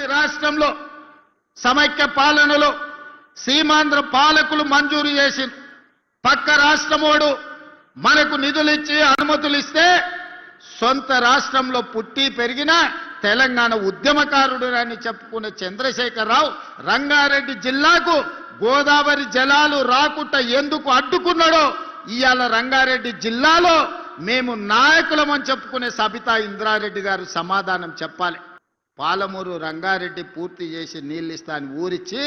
ఉమ్మడి రాష్ట్రంలో సమైక్య పాలనలో సీమాంధ్ర పాలకులు మంజూరు చేసి పక్క రాష్ట్రమోడు మనకు నిధులు ఇచ్చి అనుమతులు ఇస్తే సొంత రాష్ట్రంలో పుట్టి పెరిగిన తెలంగాణ ఉద్యమకారుడు అని చెప్పుకునే చంద్రశేఖరరావు రంగారెడ్డి జిల్లాకు గోదావరి జలాలు రాకుండా ఎందుకు అడ్డుకున్నాడో ఇవాళ రంగారెడ్డి జిల్లాలో మేము నాయకులమని చెప్పుకునే సబితా ఇంద్రారెడ్డి గారు సమాధానం చెప్పాలి. పాలమూరు రంగారెడ్డి పూర్తి చేసి నీళ్ళు ఇస్తా అని ఊరిచ్చి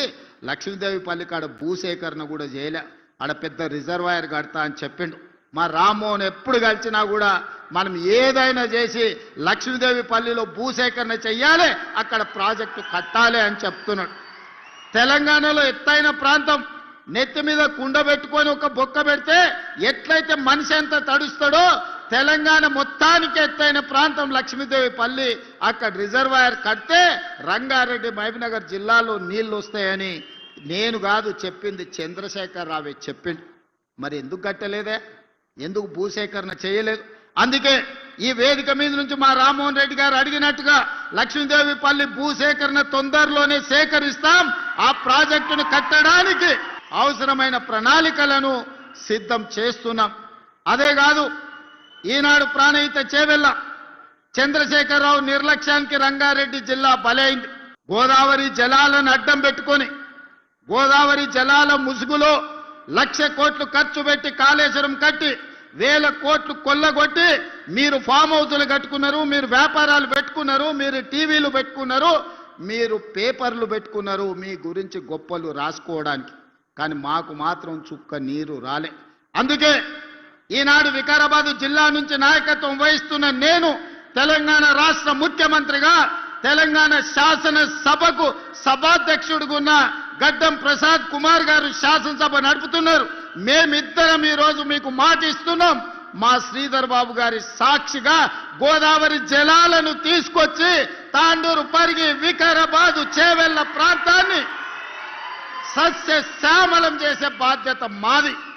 లక్ష్మీదేవి పల్లికాడ భూసేకరణ కూడా చేయలే. ఆడ పెద్ద రిజర్వాయర్ కడతా అని చెప్పిండు. మా రామ్మోహన్ ఎప్పుడు కలిసినా కూడా మనం ఏదైనా చేసి లక్ష్మీదేవి పల్లిలో భూసేకరణ చెయ్యాలి, అక్కడ ప్రాజెక్టు కట్టాలి అని చెప్తున్నాడు. తెలంగాణలో ఎత్తైన ప్రాంతం నెత్తి మీద కుండ పెట్టుకొని ఒక బొక్క పెడితే ఎట్లయితే మనిషి ఎంత తడుస్తాడో తెలంగాణ మొత్తానికి ఎత్తైన ప్రాంతం లక్ష్మీదేవి పల్లి, అక్కడ రిజర్వాయర్ కడితే రంగారెడ్డి మహబూబ్నగర్ జిల్లాలో నీళ్లు వస్తాయని నేను కాదు చెప్పింది, చంద్రశేఖరరావే చెప్పిండు. మరి ఎందుకు కట్టలేదే, ఎందుకు భూసేకరణ చేయలేదు? అందుకే ఈ వేదిక మీద నుంచి మా రామ్మోహన్ రెడ్డి గారు అడిగినట్టుగా లక్ష్మీదేవి పల్లి భూసేకరణ తొందరలోనే సేకరిస్తాం. ఆ ప్రాజెక్టును కట్టడానికి అవసరమైన ప్రణాళికలను సిద్ధం చేస్తున్నాం. అదే కాదు, ఈనాడు ప్రాణహిత చేవెళ్ళ చంద్రశేఖరరావు నిర్లక్ష్యానికి రంగారెడ్డి జిల్లా బలైంది. గోదావరి జలాలను అడ్డం పెట్టుకొని గోదావరి జలాల ముసుగులో 1,00,000 కోట్లు ఖర్చు పెట్టి కాళేశ్వరం కట్టి 1,000 కోట్లు కొల్లగొట్టి మీరు ఫామ్ హౌస్లు కట్టుకున్నారు, మీరు వ్యాపారాలు పెట్టుకున్నారు, మీరు టీవీలు పెట్టుకున్నారు, మీరు పేపర్లు పెట్టుకున్నారు మీ గురించి గొప్పలు రాసుకోవడానికి. కానీ మాకు మాత్రం చుక్క నీరు రాలే. అందుకే ఈనాడు వికారాబాద్ జిల్లా నుంచి నాయకత్వం వహిస్తున్న నేను తెలంగాణ రాష్ట్ర ముఖ్యమంత్రిగా తెలంగాణ శాసనసభకు సభాధ్యక్షుడుగా ఉన్న గడ్డం ప్రసాద్ కుమార్ గారు శాసనసభ నడుపుతున్నారు. మేమిద్దరం ఈరోజు మీకు మాట ఇస్తున్నాం. మా శ్రీధర్ బాబు గారి సాక్షిగా గోదావరి జలాలను తీసుకొచ్చి తాండూరు, పరిగి, వికారాబాద్, చేవెళ్ల ప్రాంతాన్ని సస్యశ్యామలం చేసే బాధ్యత మాది.